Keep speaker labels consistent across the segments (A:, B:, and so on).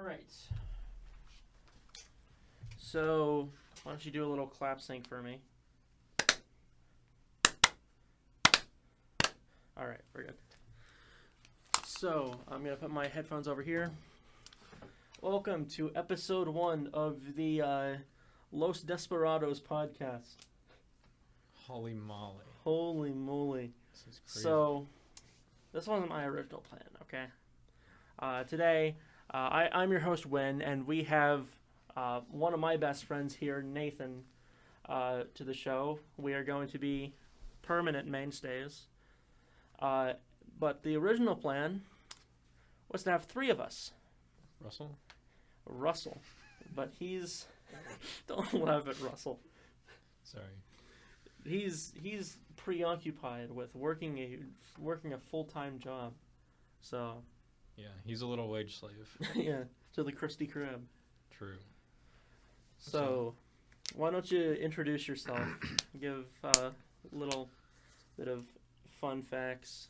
A: right. So, why don't you do a little clap sync for me? All right, we're good. So, I'm going to put my headphones over here. Welcome to episode 1 of the Los Desperados podcast.
B: Holy moly.
A: Holy moly.
B: This is crazy.
A: So, this wasn't my original plan, okay? Today, I'm your host, Win, and we have one of my best friends here, Nathan, to the show. We are going to be permanent mainstays. But the original plan was to have 3 of us. Russell. But he's... Don't laugh at Russell.
B: Sorry.
A: He's preoccupied with working a full-time job. So...
B: Yeah, he's a little wage slave.
A: Yeah, to the Krusty Krab.
B: True.
A: So, why don't you introduce yourself? Give a little bit of fun facts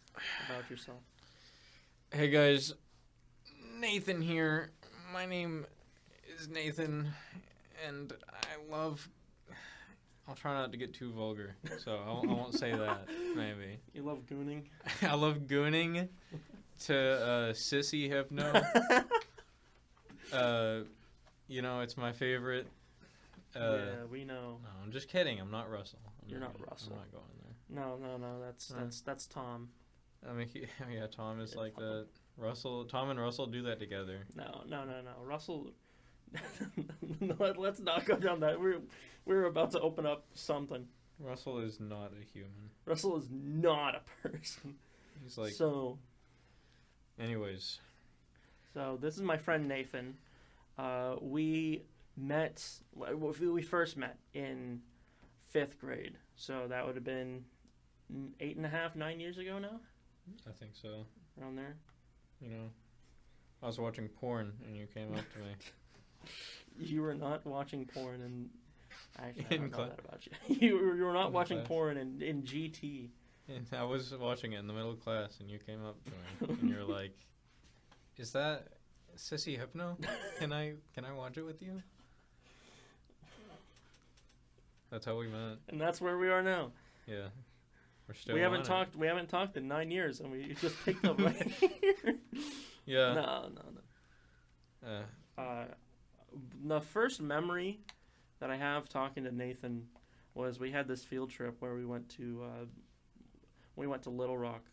A: about yourself.
B: Hey guys, Nathan here. My name is Nathan, and I'll try not to get too vulgar, so I won't say that, maybe.
A: You love gooning?
B: I love gooning to Sissy Hypno. It's my favorite.
A: Yeah, we know.
B: No, I'm just kidding. I'm not Russell.
A: You're not Russell.
B: I'm not going there.
A: No. That's Tom.
B: I mean, yeah, Tom is like that. Tom and Russell do that together.
A: No. Russell. No, let's not go down that. We're about to open up something.
B: Russell is not a human.
A: Russell is not a person.
B: He's like.
A: So.
B: Anyways.
A: So this is my friend Nathan. We first met in 5th grade. So that would have been 8.5, 9 years ago now?
B: I think so.
A: Around there?
B: I was watching porn and you came up to me.
A: You were not watching porn and... Actually, I don't know that about you. You were not watching porn in GT.
B: And I was watching it in the middle of class and you came up to me and you're like, is that Sissy Hypno? Can I watch it with you? That's how we met.
A: And that's where we are now.
B: Yeah. We're still
A: We haven't talked in 9 years and we just picked up right here.
B: Yeah.
A: No. The first memory that I have talking to Nathan was we had this field trip where we went to Little Rock,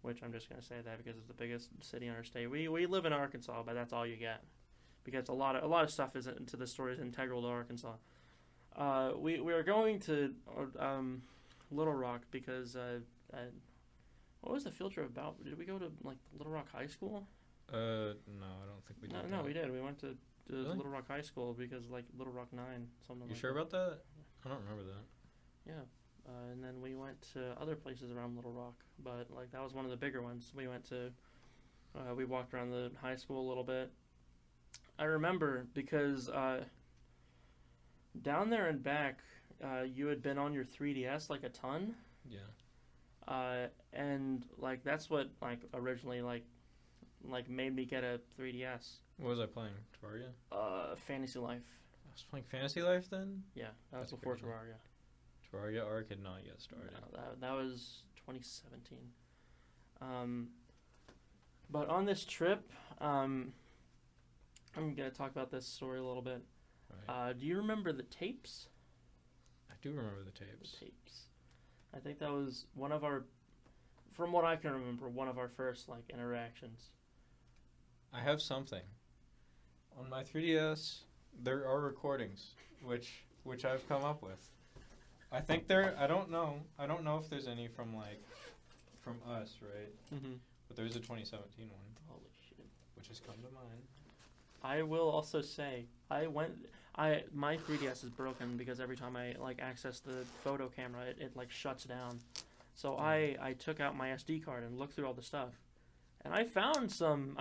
A: which I'm just going to say that because it's the biggest city in our state. We live in Arkansas, but that's all you get, because a lot of stuff to the story is integral to Arkansas. We were going to Little Rock because what was the field trip about? Did we go to like Little Rock High School?
B: No, I don't think we did.
A: No, we did. We went to
B: Really?
A: Little Rock High School because like Little Rock 9, something.
B: You
A: like
B: sure
A: that.
B: about that? I don't remember that.
A: Yeah. And then we went to other places around Little Rock, but like that was one of the bigger ones. We went to, we walked around the high school a little bit. I remember because down there and back, you had been on your 3DS like a ton.
B: Yeah.
A: And like that's what like originally like made me get a 3DS.
B: What was I playing? Terraria?
A: Fantasy Life.
B: I was playing Fantasy Life then?
A: Yeah, that was
B: That's
A: before
B: crazy.
A: Terraria.
B: Terraria Arc had not yet started.
A: No, that was 2017. But on this trip, I'm going to talk about this story a little bit.
B: Right.
A: Do you remember the tapes?
B: I do remember the tapes.
A: I think that was one of our, from what I can remember, one of our first like interactions.
B: I have something. On my 3DS, there are recordings, which I've come up with. I think I don't know if there's any from us, right?
A: Mm-hmm.
B: But there's a 2017 one.
A: Holy shit.
B: Which has come to mind.
A: I will also say, my 3DS is broken because every time I like access the photo camera, it like shuts down. So I took out my SD card and looked through all the stuff. And I found some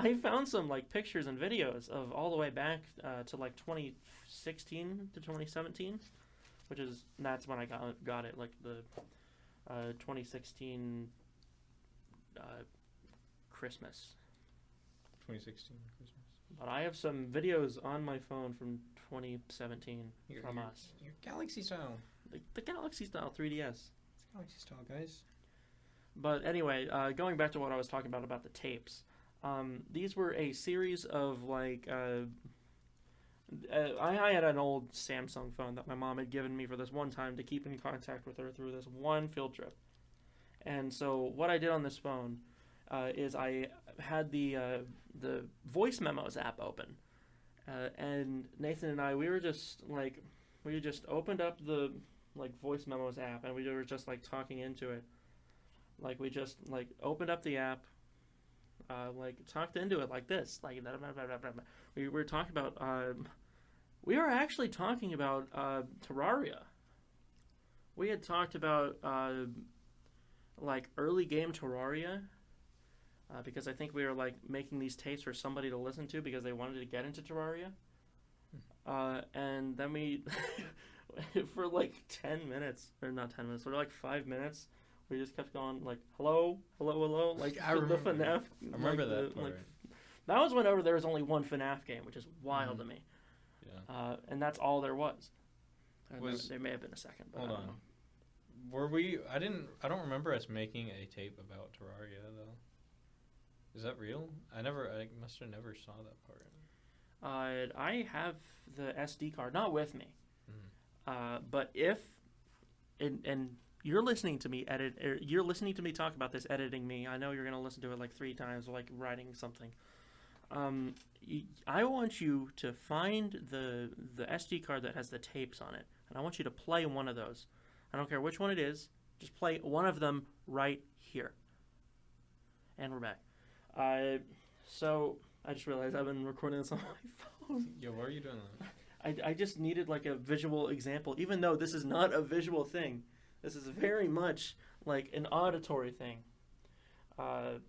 A: like pictures and videos of all the way back to like 2016 to 2017, that's when I got it, like the 2016 Christmas.
B: 2016 Christmas.
A: But I have some videos on my phone from 2017 from us.
B: Your Galaxy style.
A: The Galaxy style 3DS.
B: It's Galaxy style, guys.
A: But anyway, going back to what I was talking about the tapes. These were a series of like. I had an old Samsung phone that my mom had given me for this one time to keep in contact with her through this one field trip. And so what I did on this phone is I had the voice memos app open, and Nathan and I we just opened up the like voice memos app and we were just like talking into it, like we just like opened up the app, like talked into it like this, like we were talking about we were actually talking about Terraria. We had talked about like early game Terraria. Because I think we were like making these tapes for somebody to listen to because they wanted to get into Terraria. And then we, for like 10 minutes, or not 10 minutes, for like 5 minutes, we just kept going like, hello, like
B: I remember,
A: the FNAF.
B: I remember
A: like,
B: that part.
A: That was whenever there was only one FNAF game, which is wild to me.
B: Yeah.
A: And that's all there was. There may have been a second. But
B: hold on. Were we? I don't remember us making a tape about Terraria though. Is that real? I must have never saw that part.
A: I have the SD card, not with me. But if, and you're listening to me you're listening to me talk about this, editing me. I know you're gonna listen to it like 3 times, like writing something. I want you to find the SD card that has the tapes on it, and I want you to play one of those. I don't care which one it is. Just play one of them right here. And we're back. So I just realized I've been recording this on my phone.
B: Yo, why are you doing that?
A: I just needed like a visual example, even though this is not a visual thing. This is very much like an auditory thing. But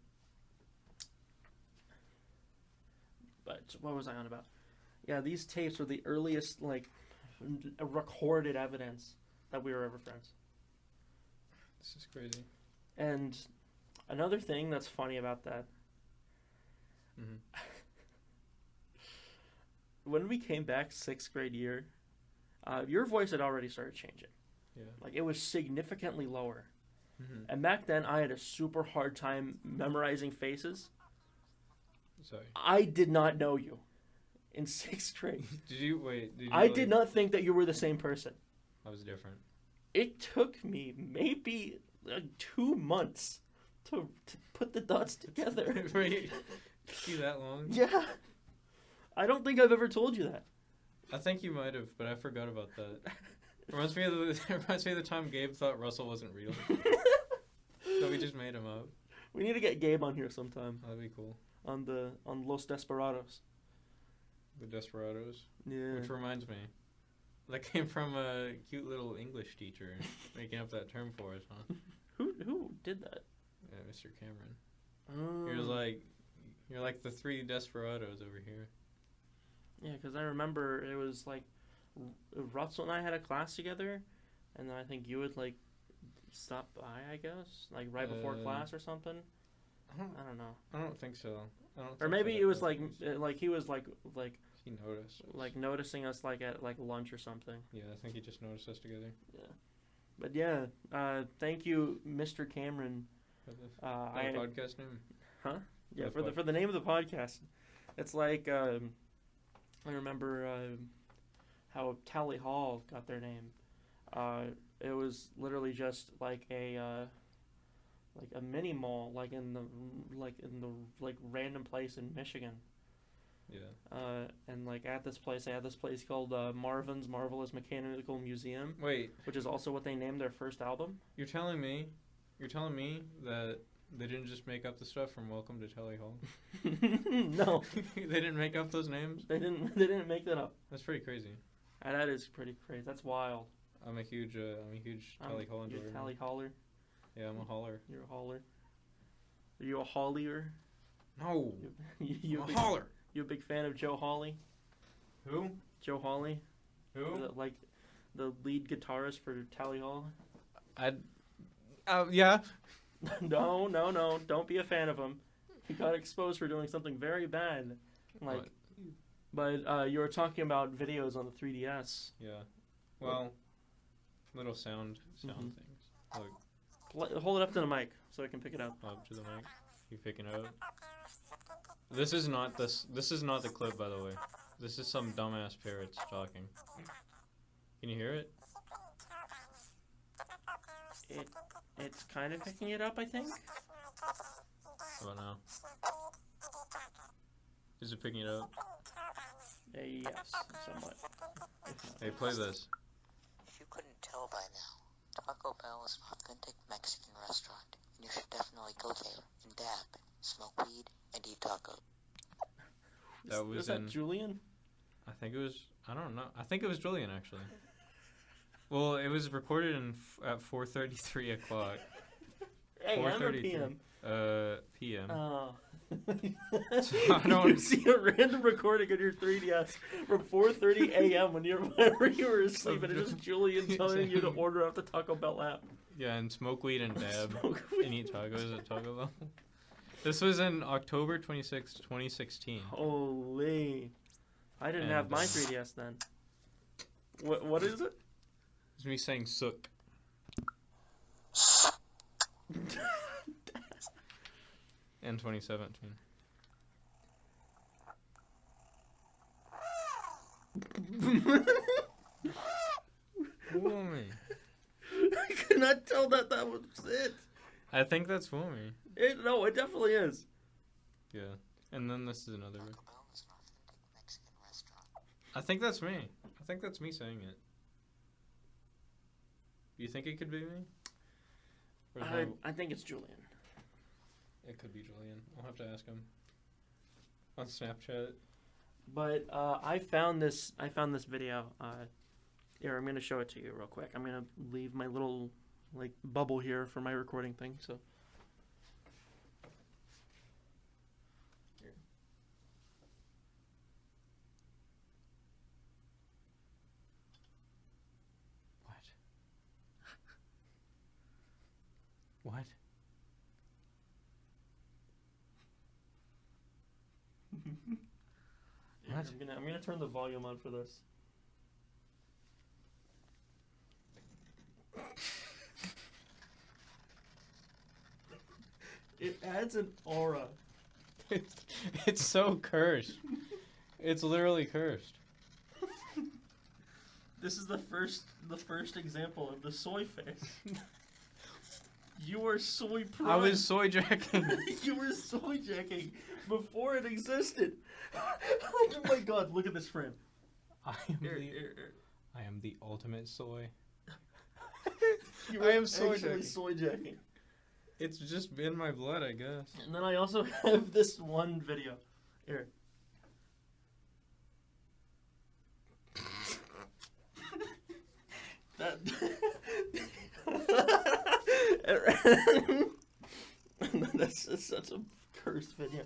A: what was I on about? Yeah, these tapes were the earliest like recorded evidence that we were ever friends.
B: This is crazy.
A: And another thing that's funny about that. When we came back 6th grade year, your voice had already started changing.
B: Yeah.
A: Like it was significantly lower. And back then I had a super hard time memorizing faces.
B: Sorry.
A: I did not know you in 6th grade.
B: I
A: did not think that you were the same person.
B: I was different.
A: It took me maybe 2 months to put the dots together.
B: Wait, you that long?
A: Yeah. I don't think I've ever told you that.
B: I think you might have, but I forgot about that. Reminds me of the time Gabe thought Russell wasn't real. So we just made him up.
A: We need to get Gabe on here sometime.
B: That'd be cool.
A: On Los Desperados.
B: The Desperados?
A: Yeah.
B: Which reminds me. That came from a cute little English teacher making up that term for us, huh?
A: Who did that?
B: Yeah, Mr. Cameron. You're like the 3 Desperados over here.
A: Yeah, because I remember it was like Russell and I had a class together, and then I think you would like stop by, I guess, like right before class or something. I don't know.
B: I don't think so.
A: Or maybe it was like he was like
B: he noticed us.
A: Like noticing us like at like lunch or something.
B: Yeah, I think he just noticed us together.
A: Yeah, but yeah, thank you, Mr. Cameron.
B: The podcast name?
A: Huh? Yeah, for the name of the podcast. It's like I remember how Tally Hall got their name. It was literally just like a mini mall, like in the random place in Michigan.
B: Yeah.
A: And like at this place, they had this place called Marvin's Marvelous Mechanical Museum.
B: Wait.
A: Which is also what they named their first album.
B: You're telling me that they didn't just make up the stuff from Welcome to Tally Hall?
A: No.
B: They didn't make up those names?
A: They didn't make that up.
B: That's pretty crazy.
A: That is pretty crazy. That's wild.
B: I'm a huge Tally Hall enjoyer.
A: You're a Tally Holler?
B: Yeah, I'm a holler.
A: You're a holler. Are you a Hollier?
B: No.
A: I'm
B: a holler.
A: You a big fan of Joe Hawley?
B: Who?
A: Joe Hawley?
B: Who?
A: The lead guitarist for Tally Hall?
B: Yeah.
A: No. Don't be a fan of him. He got exposed for doing something very bad. Like But you were talking about videos on the 3DS.
B: Yeah. Well, little sound
A: Mhm.
B: things. Look,
A: Hold it up to the mic so I can pick it up.
B: up to the mic. You picking it up? This is not the clip, by the way. This is some dumbass parrots talking. Can you hear it?
A: It's kind of picking it up, I think.
B: How about now? Is it picking it up?
A: Yes, somewhat.
B: Hey, play this.
C: If you couldn't tell by now, Taco Bell is an authentic Mexican restaurant, and you should definitely go there and dab, smoke weed, and eat tacos.
B: That was
A: Is that
B: in-
A: Julian?
B: I think it was. I don't know. I think it was Julian actually. Well, it was recorded at 4:33 o'clock.
A: AM or
B: 4:33.
A: PM?
B: PM.
A: Oh.
B: I don't-
A: You see a random recording on your 3DS from 4:30 a.m. whenever you were asleep, and it's just Julian telling you to order off the Taco Bell app.
B: Yeah, and smoke weed and dab
A: Smoke
B: and eat tacos at Taco Bell. This was in October 26, 2016.
A: Holy! I didn't
B: And,
A: have my 3DS then. What is it?
B: It's me saying sook. In 2017. Woomy.
A: I could not tell that was it.
B: I think that's Woomy.
A: No, it definitely is.
B: Yeah. And then this is another.
C: Taco Bell is an authentic Mexican restaurant.
B: I think that's me. I think that's me saying it. You think it could be me? Or is
A: I think it's Julian.
B: It could be Julian. I'll have to ask him. On Snapchat.
A: But I found this video. Here, I'm gonna show it to you real quick. I'm gonna leave my little bubble here for my recording thing. So. Here.
B: What? What?
A: Yeah,
B: What?
A: I'm gonna turn the volume on for this. It adds an aura.
B: It's so cursed. It's literally cursed.
A: This is the first example of the soy face. You were soy prime.
B: I was soy jacking.
A: You were soy jacking before it existed. Oh my god, look at this frame.
B: I
A: Here.
B: am the ultimate soy.
A: You
B: I
A: were
B: am soy
A: actually
B: jacking.
A: soy jacking.
B: It's just in my blood, I guess.
A: And then I also have this one video. Here. That. That's just such a cursed video.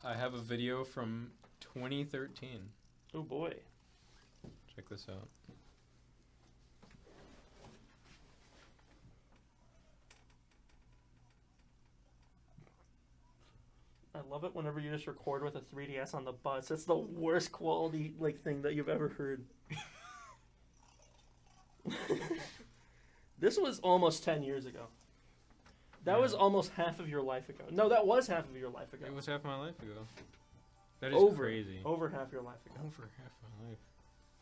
B: I have a video from 2013.
A: Oh boy.
B: Check this out.
A: I love it whenever you just record with a 3DS on the bus. It's the worst quality thing that you've ever heard. This was almost 10 years ago. That was almost half of your life ago. No, that was half of your life ago.
B: It was half my life ago. That is crazy.
A: Over half your life ago.
B: Over half my life.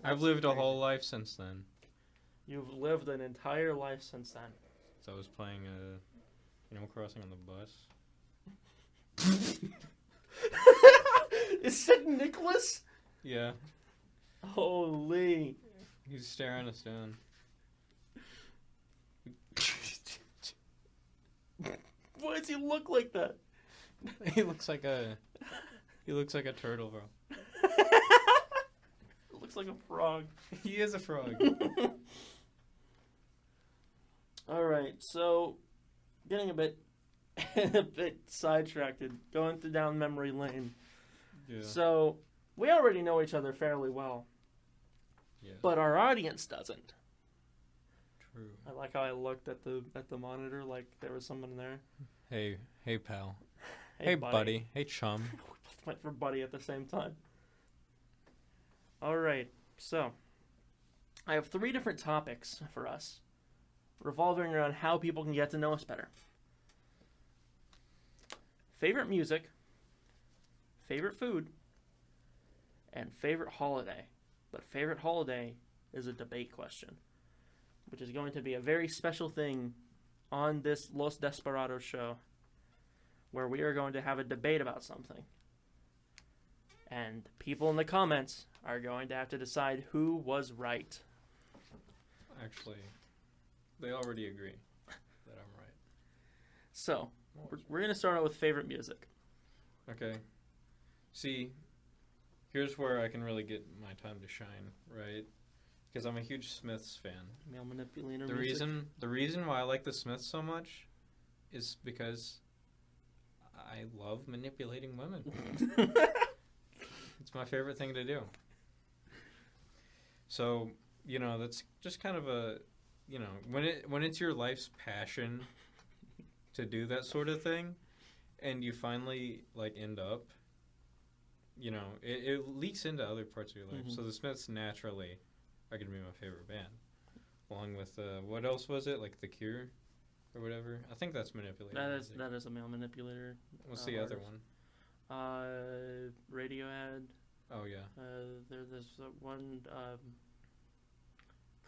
B: I've lived a whole life since then.
A: You've lived an entire life since then.
B: So I was playing Animal Crossing on the bus.
A: Is it Nicholas?
B: Yeah.
A: Holy.
B: He's staring us down.
A: Why does he look like that?
B: He looks like a turtle, bro.
A: It looks like a frog.
B: He is a frog.
A: All right, so getting a bit sidetracked, going down memory lane.
B: Yeah.
A: So we already know each other fairly well,
B: Yeah.
A: but our audience doesn't.
B: True.
A: I like how I looked at the monitor like there was someone there.
B: Hey, pal. Hey, buddy. Hey, chum.
A: We both went for buddy at the same time. All right. So, I have 3 different topics for us, revolving around how people can get to know us better. Favorite music, favorite food, and favorite holiday. But favorite holiday is a debate question, which is going to be a very special thing on this Los Desperados show, where we are going to have a debate about something. And people in the comments are going to have to decide who was right.
B: Actually, they already agree that I'm right.
A: So, we're going to start out with favorite music.
B: Okay. See, here's where I can really get my time to shine, right? Because I'm a huge Smiths fan.
A: Male manipulator
B: The
A: music.
B: reason why I like the Smiths so much is because I love manipulating women. It's my favorite thing to do. So, that's just kind of a, when it's your life's passion to do that sort of thing, and you finally end up, it leaks into other parts of your life.
A: Mhm.
B: So the Smiths naturally are going to be my favorite band, along with what else was it, like The Cure or whatever. I think that's manipulating.
A: That is a male manipulator.
B: What's the other
A: artist.
B: one?
A: Radiohead.
B: Oh yeah.
A: There's one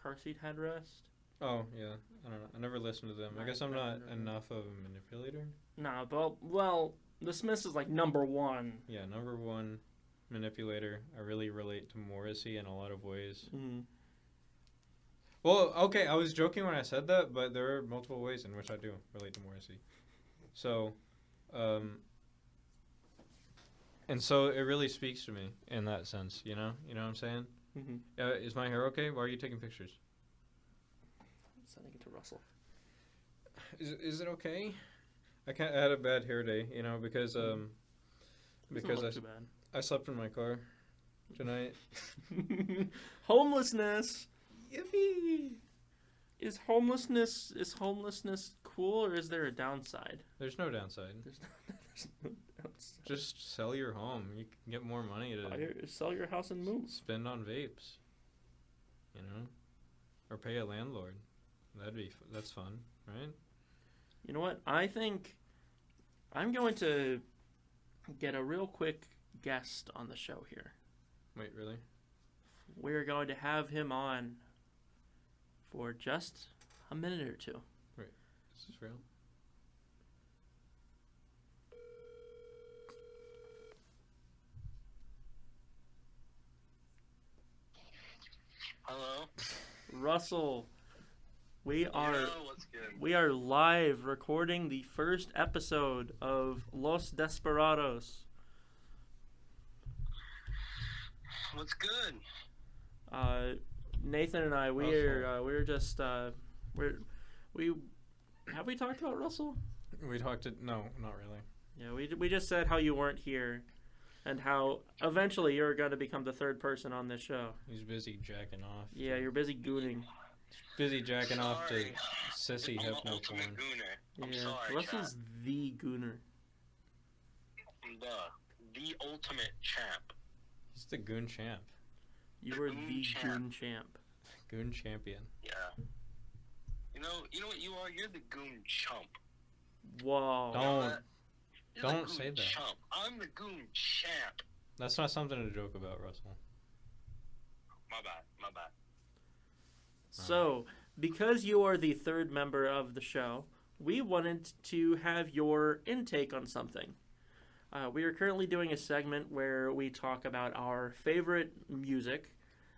A: car seat headrest.
B: Oh yeah. I don't know. I never listened to them. I guess I'm not enough of a manipulator.
A: Nah, but well, the Smiths is like number 1.
B: Yeah, number 1 manipulator. I really relate to Morrissey in a lot of ways.
A: Mm-hmm.
B: Well, okay, I was joking when I said that, but there are multiple ways in which I do relate to Morrissey. So, and so it really speaks to me in that sense, you know what I'm saying?
A: Mm-hmm.
B: Is my hair okay? Why are you taking pictures?
A: Sending it to Russell.
B: Is it okay? I had a bad hair day, because
A: Doesn't look too
B: I slept in my car tonight.
A: bad. Homelessness.
B: Yippee!
A: Is homelessness cool, or is there a downside?
B: There's no downside.
A: There's no downside.
B: Just sell your home. You can get more money to
A: Sell your house and move.
B: spend on vapes, or pay a landlord. That's fun, right?
A: You know what? I think I'm going to get a real quick guest on the show here.
B: Wait, really?
A: We're going to have him on for just a minute or 2.
B: Is this real?
D: Hello.
A: Russell, we are
D: What's good?
A: we are live recording the first episode of Los Desperados.
D: What's good?
A: Nathan and I, we're just we have we talked about Russell?
B: We talked to no, not really.
A: Yeah, we just said how you weren't here, and how eventually you're going to become the 3rd person on this show.
B: He's busy jacking off.
A: Yeah, you're busy gooning.
B: Busy jacking off to
D: Sorry.
B: sissy
D: I'm an
B: hypno
D: ultimate
B: porn.
D: gooner. I'm
A: Yeah,
D: sorry,
A: Russell's the gooner.
D: I'm the ultimate champ.
B: He's the goon champ.
A: You
D: The
A: were
D: goon
A: the
D: champ.
A: goon champ.
B: Goon champion.
D: Yeah. You know what you are? You're the goon chump.
A: Whoa.
D: You know
B: Don't.
D: that? You're
B: Don't
D: the goon
B: say that.
D: Chump. I'm the goon champ.
B: That's not something to joke about, Russell.
D: My bad.
A: So, because you are the 3rd member of the show, we wanted to have your intake on something. We are currently doing a segment where we talk about our favorite music,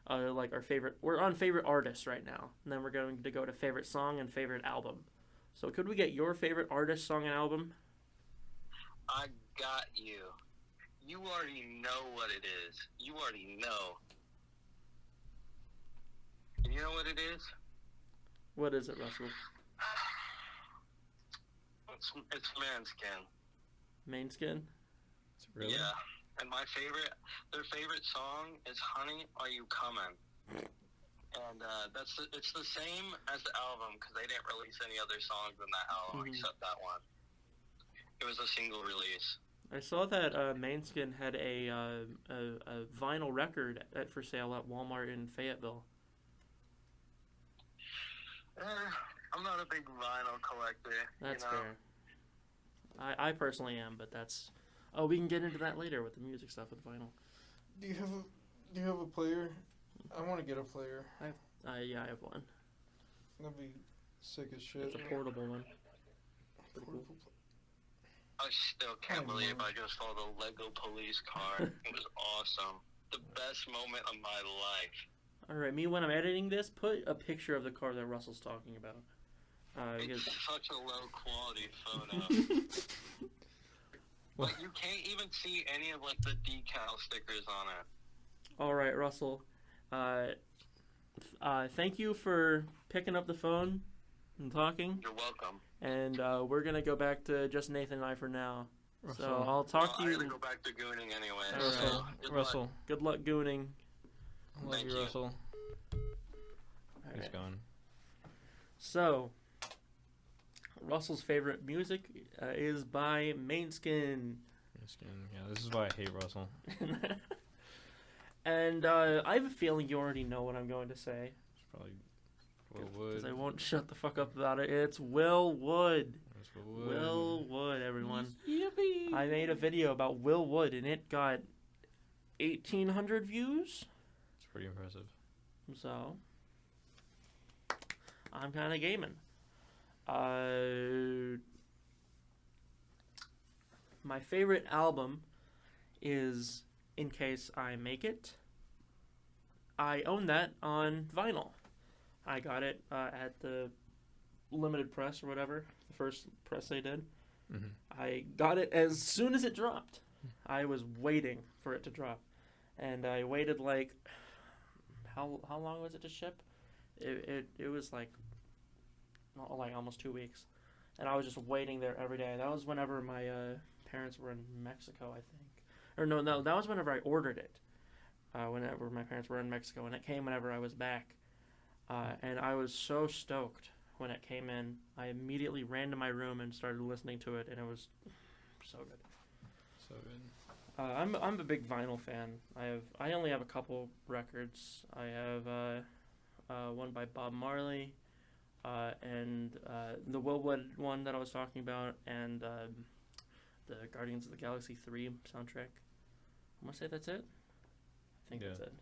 A: like our favorite. We're on favorite artists right now, and then we're going to go to favorite song and favorite album. So, could we get your favorite artist, song, and album?
D: I got you. You already know what it is. You already know. And you know what it is?
A: What is it, Russell?
D: It's Manskin.
A: Main skin?
B: Really?
D: Yeah. And their favorite song is "Honey, Are You Coming?" And it's the same as the album because they didn't release any other songs in that album
A: Mhm.
D: except that one. It was a single release.
A: I saw that Mainskin had a vinyl record for sale at Walmart in Fayetteville.
D: I'm not a big vinyl collector.
A: That's
D: you know?
A: fair. I personally am, but that's... Oh, we can get into that later with the music stuff with vinyl.
B: Do you have a player? I want to get a player.
A: Yeah, I have one.
B: That'd be sick as shit.
A: It's a portable one. Pretty cool.
D: I still can't believe I just saw the Lego police car. It was awesome. The best moment of my life.
A: Alright, me when I'm editing this, put a picture of the car that Russell's talking about.
D: It's such a low quality photo. Like, you can't even see any of, like, the decal stickers on it.
A: Alright, Russell. Thank you for picking up the phone and talking.
D: You're welcome.
A: And we're going to go back to just Nathan and I for now.
B: Russell.
A: So I'll talk to
D: I
A: you.
D: gotta go back to gooning anyway.
A: Russell.
D: So,
B: Russell.
A: Good luck gooning.
B: I love
D: Thank
B: you,
D: you.
B: Russell. He's
A: Alright.
B: gone.
A: So, Russell's favorite music is by Mainskin.
B: Yeah, this is why I hate Russell.
A: And I have a feeling you already know what I'm going to say.
B: It's probably Will Wood.
A: Because I won't shut the fuck up about it. It's Will Wood.
B: It's Will Wood.
A: Will Wood, everyone.
B: Yippee!
A: I made a video about Will Wood, and it got 1,800 views.
B: It's pretty impressive.
A: So, I'm kind of gaming. My favorite album is In Case I Make It. I own that on vinyl. I got it at the limited press or whatever, the first press they did.
B: Mm-hmm.
A: I got it as soon as it dropped. I was waiting for it to drop. And I waited like... How long was it to ship? It was like almost 2 weeks. And I was just waiting there every day. That was whenever my parents were in Mexico, I think. Or no, that was whenever I ordered it. Whenever my parents were in Mexico. And it came whenever I was back. And I was so stoked when it came in. I immediately ran to my room and started listening to it. And it was so good.
B: So good.
A: I'm a big vinyl fan. I only have a couple records. I have one by Bob Marley, and the Will Wood one that I was talking about, and the Guardians of the Galaxy 3 soundtrack. I'm gonna say that's it. I think that's it.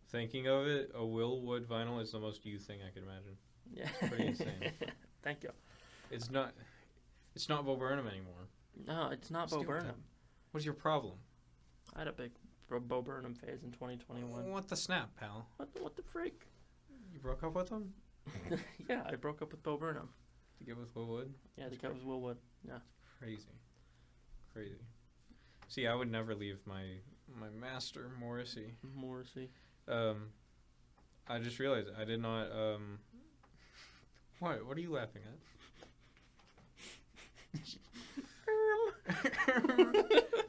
B: Thinking of it, a Will Wood vinyl is the most you thing I could imagine.
A: Yeah.
B: Pretty insane.
A: Thank you.
B: It's not Bo Burnham anymore.
A: No, it's not Bo
B: Let's deal with
A: Burnham.
B: What's your problem?
A: I had a big Bo Burnham phase in 2021.
B: What the snap, pal?
A: What the freak?
B: You broke up with him?
A: Yeah, I broke up with Bo Burnham.
B: To get with Will Wood?
A: Yeah, the guy was Will Wood. Yeah.
B: Crazy. See, I would never leave my master, Morrissey.
A: Morrissey.
B: I just realized I did not, What are you laughing at?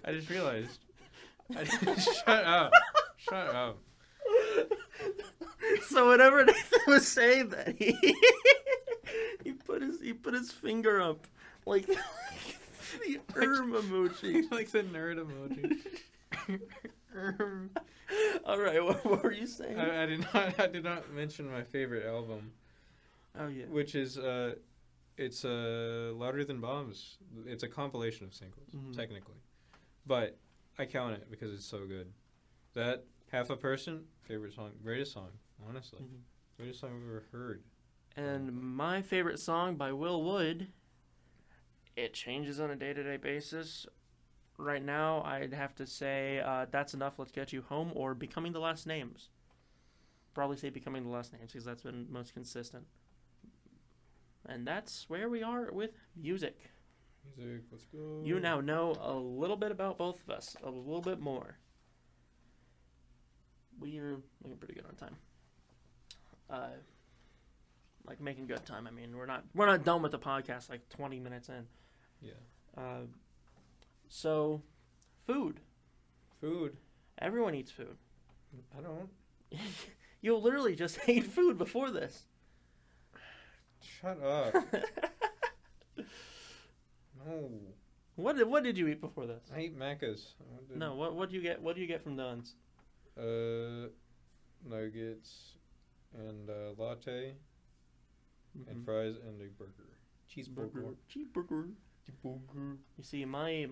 B: I just realized. Shut up. Shut up.
A: So whenever Nathan was saying that, he put his finger up like the emoji.
B: Like the nerd emoji.
A: All right, what were you saying?
B: I did not mention my favorite album.
A: Oh yeah.
B: Which is it's Louder Than Bombs. It's a compilation of singles, technically. But I count it because it's so good. That Half a Person, favorite song, greatest song, honestly. Greatest song I've ever heard.
A: And my favorite song by Will Wood, it changes on a day-to-day basis. Right now, I'd have to say That's Enough, Let's Get You Home, or Becoming the Last Names. Probably say Becoming the Last Names because that's been most consistent. And that's where we are with music.
B: Music, let's go.
A: You now know a little bit about both of us, a little bit more. We're making pretty good on time. Like making good time. I mean, we're not done with the podcast like 20 minutes in.
B: Yeah.
A: So, food.
B: Food.
A: Everyone eats food.
B: I don't.
A: You literally just ate food before this.
B: Shut up. No.
A: What did you eat before this?
B: I ate Macca's.
A: No, what do you get? What do you get from Don's?
B: Nuggets and latte and
A: Mhm.
B: fries and a burger. Cheeseburger.
A: Cheeseburger. You see, my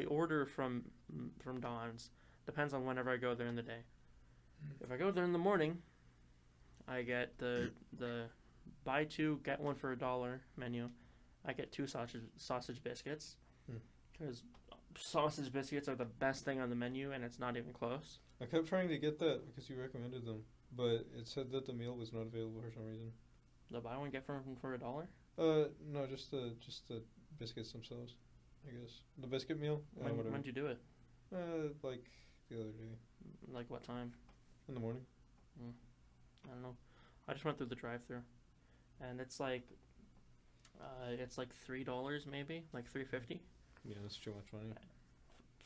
A: order from Don's depends on whenever I go there in the day. If I go there in the morning, I get the buy two get one for $1 menu. I get 2 sausage biscuits because sausage biscuits are the best thing on the menu, and it's not even close.
B: I kept trying to get that because you recommended them, but it said that the meal was not available for some reason.
A: The buy one get for $1.
B: No, just the biscuits themselves, I guess. The biscuit meal. Whatever.
A: When'd you do it?
B: Like the other day
A: Like what time?
B: in the morning.
A: I don't know. I just went through the drive-through, and it's like $3 maybe, like $3.50
B: Yeah, that's too much money.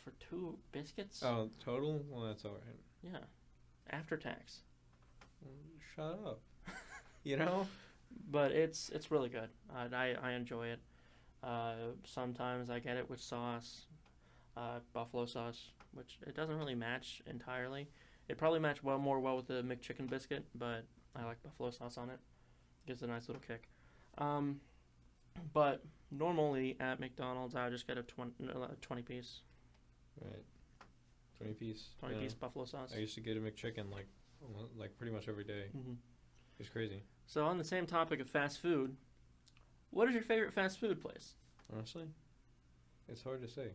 A: for 2 biscuits.
B: Oh, total? Well, that's all right.
A: Yeah, after tax.
B: Shut up. You know?
A: But it's really good. I enjoy it. Sometimes I get it with sauce, buffalo sauce, which it doesn't really match entirely. It probably match more with the McChicken biscuit, but I like buffalo sauce on it. Gives it a nice little kick. But normally at McDonald's, I just get a 20 piece.
B: Right. 20 piece.
A: 20 piece buffalo sauce.
B: I used to get a McChicken like pretty much every day.
A: Mm-hmm.
B: It's crazy.
A: So on the same topic of fast food, what is your favorite fast food place?
B: Honestly, it's hard to say.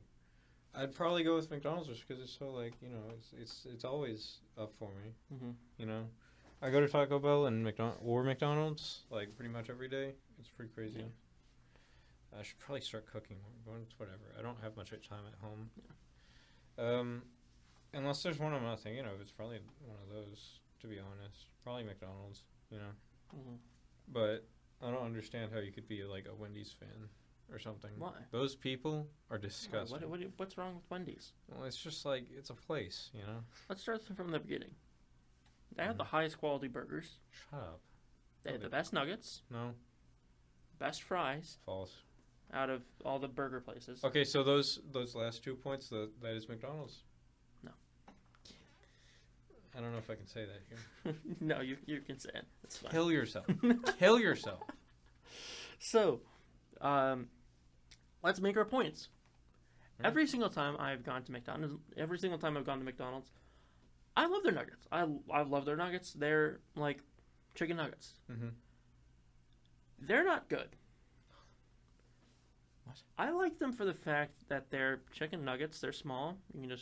B: I'd probably go with McDonald's just because it's so it's always up for me.
A: Mm-hmm.
B: You know, I go to Taco Bell and McDonald's like pretty much every day. It's pretty crazy.
A: Yeah.
B: I should probably start cooking more. Whatever. I don't have much time at home.
A: Yeah.
B: Unless there's one I'm not thinking of, it's probably one of those. To be honest, probably McDonald's. You know,
A: Mm-hmm.
B: but I don't understand how you could be like a Wendy's fan or something.
A: Why?
B: Those people are disgusting.
A: What's wrong with Wendy's?
B: Well, it's just like it's a place, you know.
A: Let's start from the beginning. They have the highest quality burgers.
B: Shut up.
A: They have the best nuggets,
B: No,
A: best fries
B: false.
A: out of all the burger places.
B: Okay, so those last 2 points, that is McDonald's.
A: No.
B: I don't know if I can say that here.
A: No, you can say it. It's fine.
B: Kill yourself. Kill yourself.
A: So, let's make our points.
B: Right.
A: Every single time I've gone to McDonald's, I love their nuggets. I love their nuggets. They're like chicken nuggets.
B: Mm-hmm.
A: They're not good.
B: What?
A: I like them for the fact that they're chicken nuggets. They're small.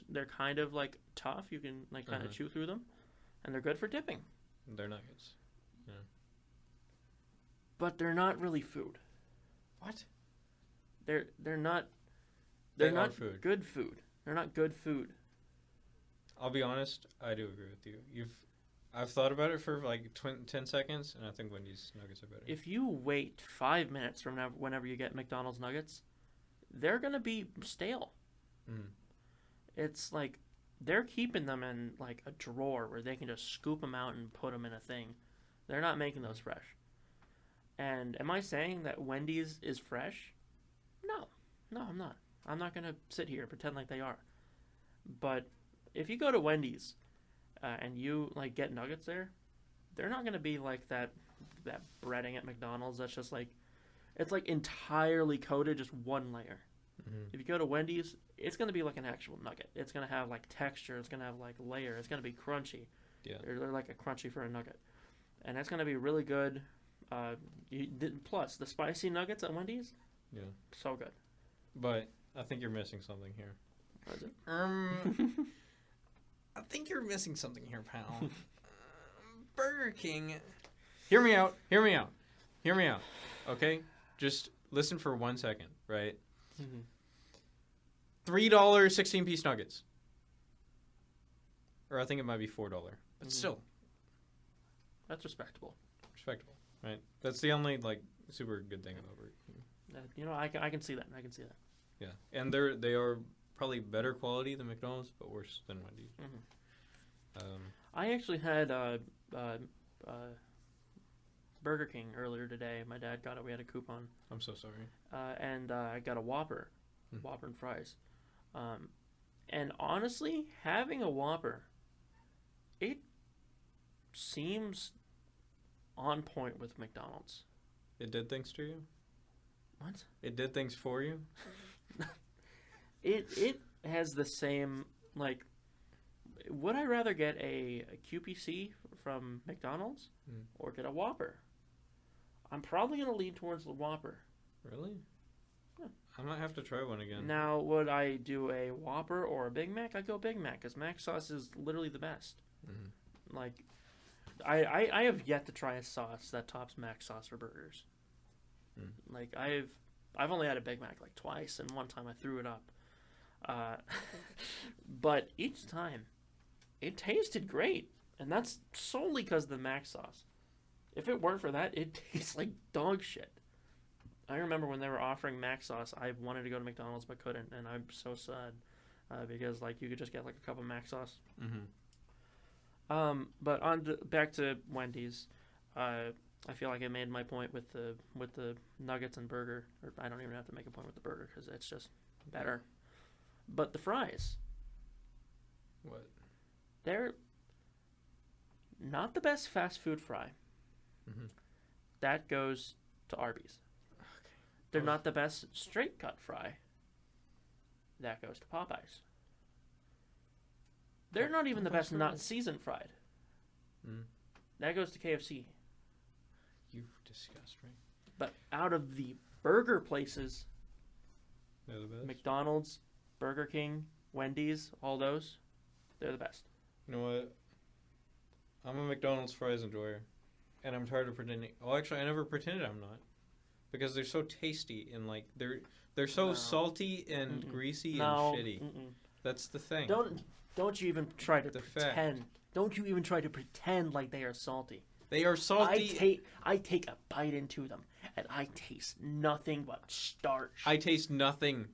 A: They're kind of like tough. You can like kind of chew through them, and they're good for dipping.
B: They're nuggets. Yeah.
A: But they're not really food.
B: What?
A: They're not.
B: They
A: They're not
B: food.
A: good food. They're not good food.
B: I'll be honest. I do agree with you. I've thought about it for like 10 seconds, and I think Wendy's nuggets are better.
A: If you wait 5 minutes from whenever you get McDonald's nuggets, they're gonna be stale.
B: Mm.
A: It's like they're keeping them in like a drawer where they can just scoop them out and put them in a thing. They're not making those fresh. And am I saying that Wendy's is fresh? No, I'm not. I'm not gonna sit here and pretend like they are. But if you go to Wendy's and you like get nuggets there, they're not gonna be like that breading at McDonald's. That's just like it's like entirely coated, just one layer.
B: Mm-hmm.
A: If you go to Wendy's, it's gonna be like an actual nugget. It's gonna have like texture. It's gonna have like layer. It's gonna be crunchy.
B: Yeah.
A: They're like a crunchy for a nugget, and that's gonna be really good. Plus the spicy nuggets at Wendy's.
B: Yeah.
A: So good.
B: But I think you're missing something here.
A: What is it?
B: I think you're missing something here, pal. Burger King. Hear me out. Okay? Just listen for 1 second, right?
A: Mm-hmm.
B: $3 16-piece nuggets. Or I think it might be $4. But still.
A: That's respectable.
B: Respectable, right? That's the only, like, super good thing about Burger King.
A: I can see that.
B: Yeah. And they are probably better quality than McDonald's, but worse than Wendy's.
A: Mm-hmm. I actually had Burger King earlier today. My dad got it. We had a coupon.
B: I'm so sorry.
A: And I got a Whopper. Whopper and fries. And honestly, having a Whopper, it seems on point with McDonald's.
B: It did things to you?
A: What?
B: It did things for you?
A: It has the same, like, would I rather get a QPC from McDonald's or get a Whopper? I'm probably going to lean towards the Whopper.
B: Really?
A: Yeah.
B: I might have to try one again.
A: Now, would I do a Whopper or a Big Mac? I'd go Big Mac, because Mac sauce is literally the best. Like, I have yet to try a sauce that tops Mac sauce for burgers. Like, I've only had a Big Mac like twice, and one time I threw it up. But each time, it tasted great, and that's solely because of the Mac sauce. If it weren't for that, it tastes like dog shit. I remember when they were offering Mac sauce, I wanted to go to McDonald's but couldn't, and I'm so sad because like you could just get like a cup of Mac sauce. But back to Wendy's. I feel like I made my point with the nuggets and burger. Or I don't even have to make a point with the burger because it's just better. But the fries.
B: What?
A: They're not the best fast food fry. That goes to Arby's.
B: Okay.
A: They're not the best straight cut fry. That goes to Popeyes. They're not even the best not seasoned fried. That goes to KFC.
B: You disgust me.
A: But out of the burger places,
B: They're the best?
A: McDonald's, Burger King, Wendy's, all those, they're the best.
B: You know what? I'm a McDonald's fries enjoyer. And I'm tired of pretending. Well, actually, I never pretended I'm not. Because they're so tasty and, like, they're so salty and greasy and shitty. That's the thing.
A: Don't you even try to pretend.
B: Fact.
A: Don't you even try to pretend like they are salty.
B: They are salty.
A: I take a bite into them, and I taste nothing but starch.
B: I taste nothing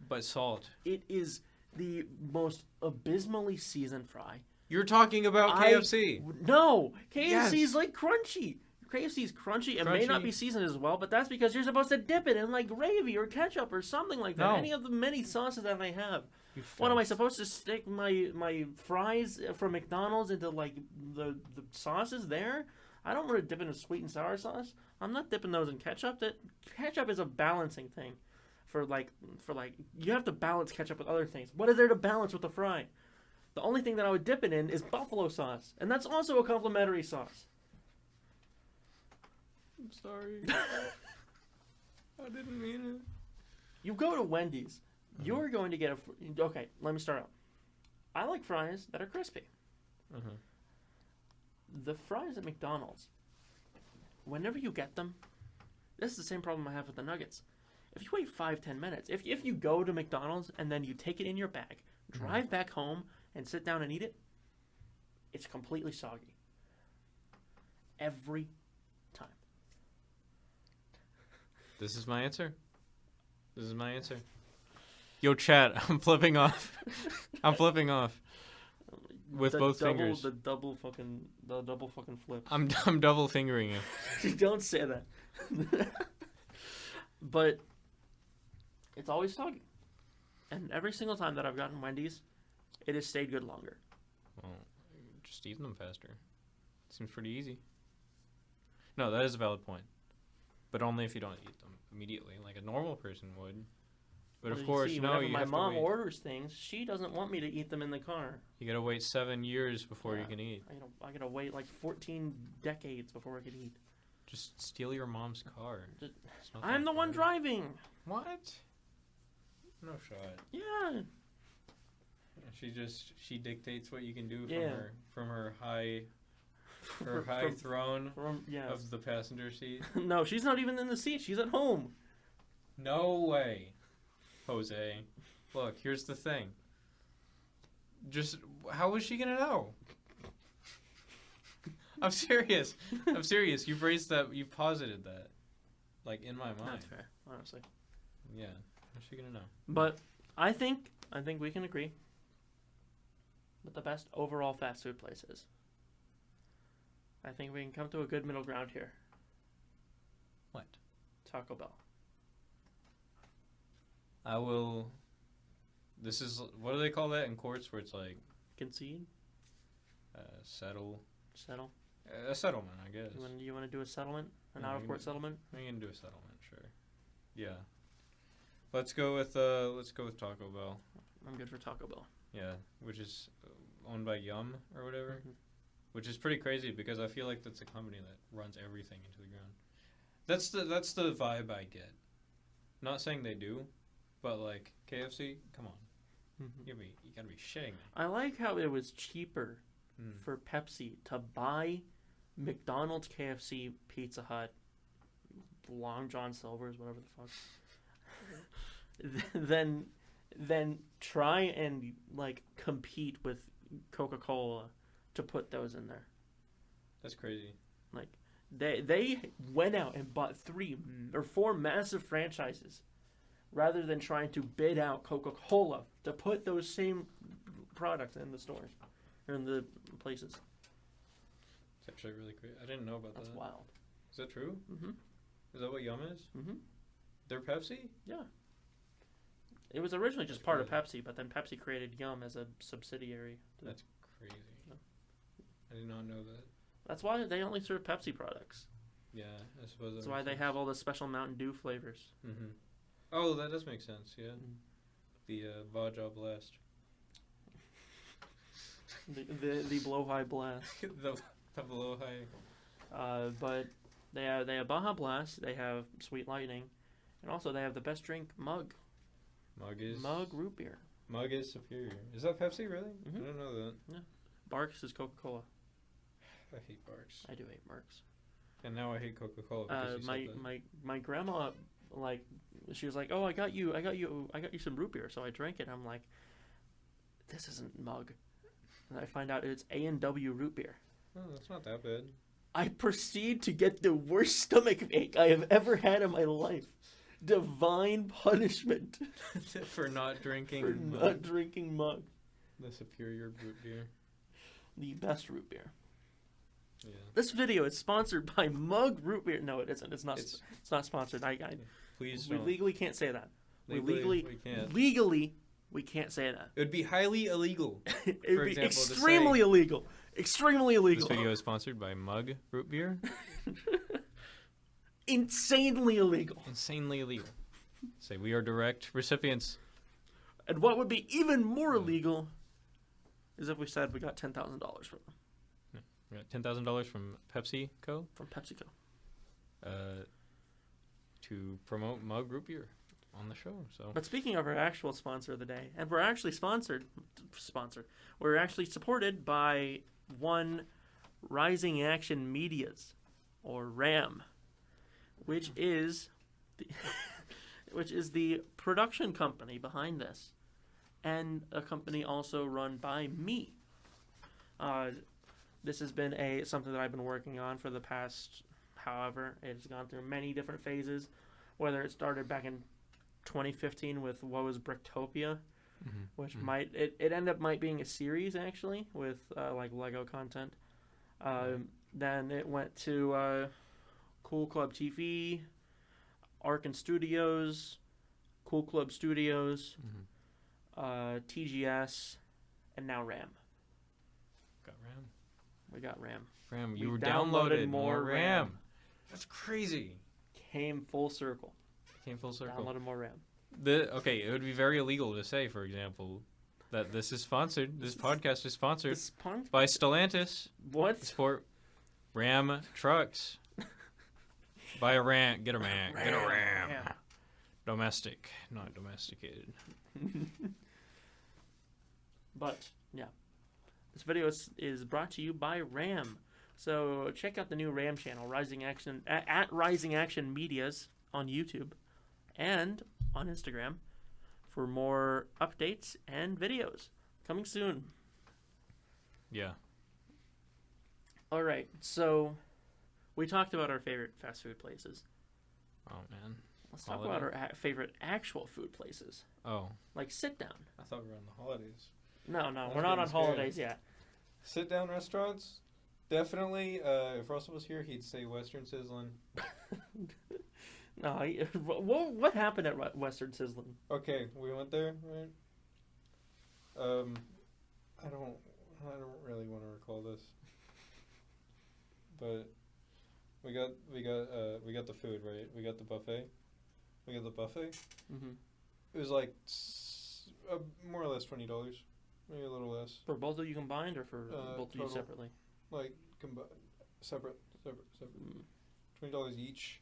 B: but salt.
A: It is the most abysmally seasoned fry.
B: You're talking about KFC.
A: No, KFC's like crunchy. KFC's crunchy. It may not be seasoned as well, but that's because you're supposed to dip it in like gravy or ketchup or something like that.
B: No.
A: Any of the many sauces that they have. What am I supposed to stick my fries from McDonald's into like the sauces there? I don't want to dip in a sweet and sour sauce. I'm not dipping those in ketchup. That ketchup is a balancing thing. For like you have to balance ketchup with other things. What is there to balance with the fry? The only thing that I would dip it in is buffalo sauce, and that's also a complimentary sauce.
B: I'm sorry. I didn't mean it.
A: You go to Wendy's. You're going to get okay, let me start out. I like fries that are crispy. The fries at McDonald's, whenever you get them, this is the same problem I have with the nuggets. If you wait 5-10 minutes, if you go to McDonald's and then you take it in your bag, drive back home, and sit down and eat it, it's completely soggy. Every time.
B: This is my answer. Yo, chat, I'm flipping off. With both fingers.
A: The double fucking flip.
B: I'm double fingering you.
A: Don't say that. But it's always soggy. And every single time that I've gotten Wendy's, it has stayed good longer.
B: Well, just eating them faster. Seems pretty easy. No, that is a valid point. But only if you don't eat them immediately, like a normal person would. But of course, no, you
A: my
B: have
A: mom
B: to wait.
A: orders things, she doesn't want me to eat them in the car.
B: You gotta wait 7 years before you can eat.
A: I gotta wait like 14 decades before I can eat.
B: Just steal your mom's car.
A: I'm the one driving.
B: What? No shot.
A: Yeah.
B: She dictates what you can do
A: Yeah.
B: from her high throne of the passenger seat.
A: No, she's not even in the seat. She's at home.
B: No way, Jose. Look, here's the thing. Just how was she gonna know? I'm serious. You've raised that. You've posited that, like in my mind.
A: That's fair, honestly.
B: Yeah. How's she gonna know?
A: But I think we can agree that the best overall fast food place is. I think we can come to a good middle ground here.
B: What?
A: Taco Bell.
B: I will. This is what do they call that in courts where it's like
A: Concede?
B: settle.
A: Settle?
B: A settlement, I guess.
A: You want to do a settlement? An
B: Yeah,
A: out-of-court settlement?
B: We can do a settlement, sure. Yeah. Let's go with Taco Bell.
A: I'm good for Taco Bell.
B: Yeah, which is owned by Yum or whatever.
A: Mhm.
B: Which is pretty crazy because I feel like that's a company that runs everything into the ground. That's the vibe I get. Not saying they do, but like KFC, come on. You gotta be shitting me.
A: I like how it was cheaper for Pepsi to buy McDonald's, KFC, Pizza Hut, Long John Silver's, whatever the fuck, then try and like compete with Coca-Cola to put those in there.
B: That's crazy.
A: Like they went out and bought 3 or 4 massive franchises rather than trying to bid out Coca-Cola to put those same products in the stores or in the places.
B: It's actually really great. I didn't know about
A: That's
B: that.
A: wild.
B: Is that true?
A: Mm-hmm.
B: Is that what Yum is?
A: Mm-hmm.
B: They're Pepsi?
A: Yeah. It was originally just part of Pepsi, but then Pepsi created Yum as a subsidiary.
B: That's crazy.
A: Yeah.
B: I did not know that.
A: That's why they only serve Pepsi products.
B: Yeah, I suppose
A: That's why they have all the special Mountain Dew flavors.
B: Mm-hmm. Oh, that does make sense, yeah.
A: Mm.
B: The Vaja Blast.
A: The Blow High Blast.
B: the Blow High.
A: But they have Baja Blast, they have Sweet Lightning, and also they have the best drink, Mug root beer.
B: Mug is superior. Is that Pepsi, really?
A: Mhm.
B: I don't know that.
A: Yeah. Barks is Coca-Cola.
B: I hate Barks.
A: I do hate Barks.
B: And now I hate Coca-Cola because you said that.
A: My grandma, like, she was like, "Oh, I got you some root beer." So I drank it. I'm like, "This isn't Mug." And I find out it's A&W root beer.
B: Oh, that's not that bad.
A: I proceed to get the worst stomach ache I have ever had in my life. Divine punishment
B: For not drinking
A: for
B: Mug.
A: not drinking Mug,
B: The superior root beer.
A: the best root beer.
B: Yeah.
A: This video is sponsored by Mug root beer. No, it isn't. It's not. It's not sponsored.
B: Please
A: We
B: don't.
A: legally can't say that.
B: We can't.
A: Legally, we can't say that.
B: It would be highly illegal.
A: It
B: For
A: would be
B: example, to
A: extremely
B: say-
A: illegal. Extremely illegal.
B: This video is sponsored by Mug root beer.
A: Insanely illegal.
B: Insanely illegal. Say we are direct recipients.
A: And what would be even more illegal is if we said we got $10,000 from them.
B: We got $10,000 from PepsiCo
A: From PepsiCo.
B: to promote Mug root beer on the show. So
A: But speaking of our actual sponsor of the day, and we're actually we're actually supported by one Rising Action Medias, or RAM, which is the production company behind this, and a company also run by me. This has been something that I've been working on for the past, however, it's gone through many different phases, whether it started back in 2015 with what was Bricktopia, which it ended up being a series actually with like Lego content. Then it went to Cool Club TV, Arkin Studios, Cool Club Studios, TGS, and now RAM.
B: got RAM.
A: We got RAM.
B: RAM,
A: We
B: you were
A: downloaded
B: downloaded
A: more
B: more
A: RAM.
B: RAM. That's crazy.
A: Came full circle.
B: Came full circle.
A: Downloaded more RAM.
B: Okay, it would be very illegal to say, for example, that this is sponsored. This podcast is sponsored by Stellantis.
A: What?
B: Support Ram trucks. Buy a Ram. Get a Ram. Get a Ram.
A: Yeah.
B: Domestic, not domesticated.
A: But yeah, this video is brought to you by RAM. So check out the new RAM channel, Rising Action at Rising Action Medias on YouTube and on Instagram for more updates and videos coming soon.
B: Yeah.
A: All right, so we talked about our favorite fast food places.
B: Oh man.
A: Let's talk about our favorite actual food places,
B: Oh,
A: like sit down.
B: I thought we were on the holidays.
A: No,
B: That's
A: we're not
B: getting
A: on
B: scary.
A: holidays yet.
B: Sit down restaurants. Definitely. If Russell was here, he'd say Western Sizzlin'.
A: No, what happened at Western Sizzlin?
B: Okay, we went there, right? I don't really want to recall this, but we got the food, right? We got the buffet.
A: Mm-hmm.
B: It was like more or less $20, maybe a little less.
A: For both of you combined, or for both of you
B: total.
A: separately?
B: Like separate. $20 each.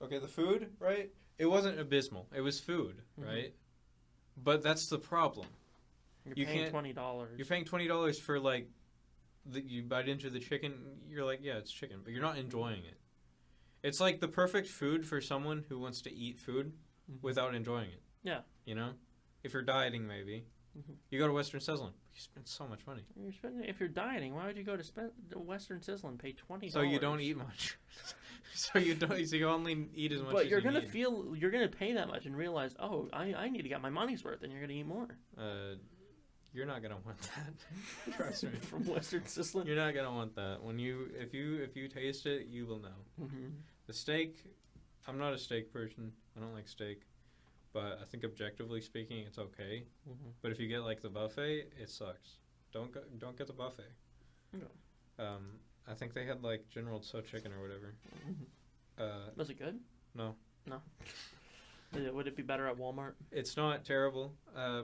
B: Okay, the food, right? It wasn't abysmal. It was food, right? But that's the problem.
A: You're paying $20.
B: You're paying $20 for like, you bite into the chicken. You're like, yeah, it's chicken, but you're not enjoying it. It's like the perfect food for someone who wants to eat food without enjoying it.
A: Yeah.
B: You know, if you're dieting, maybe you go to Western Sizzlin. You spend so much money.
A: If you're dieting, why would you go to Western Sizzlin? Pay $20.
B: So you don't eat much. So you only eat as much.
A: But
B: as
A: you're gonna pay that much and realize, oh, I need to get my money's worth, and you're gonna eat more.
B: You're not gonna want that. Trust me.
A: From Western Sizzlin.
B: You're not gonna want that. If you taste it, you will know. The steak. I'm not a steak person. I don't like steak. But I think objectively speaking, it's okay. But if you get like the buffet, it sucks. Don't get the buffet.
A: No.
B: I think they had like General Tso chicken or whatever.
A: Was it good?
B: No.
A: Would it be better at Walmart?
B: It's not terrible.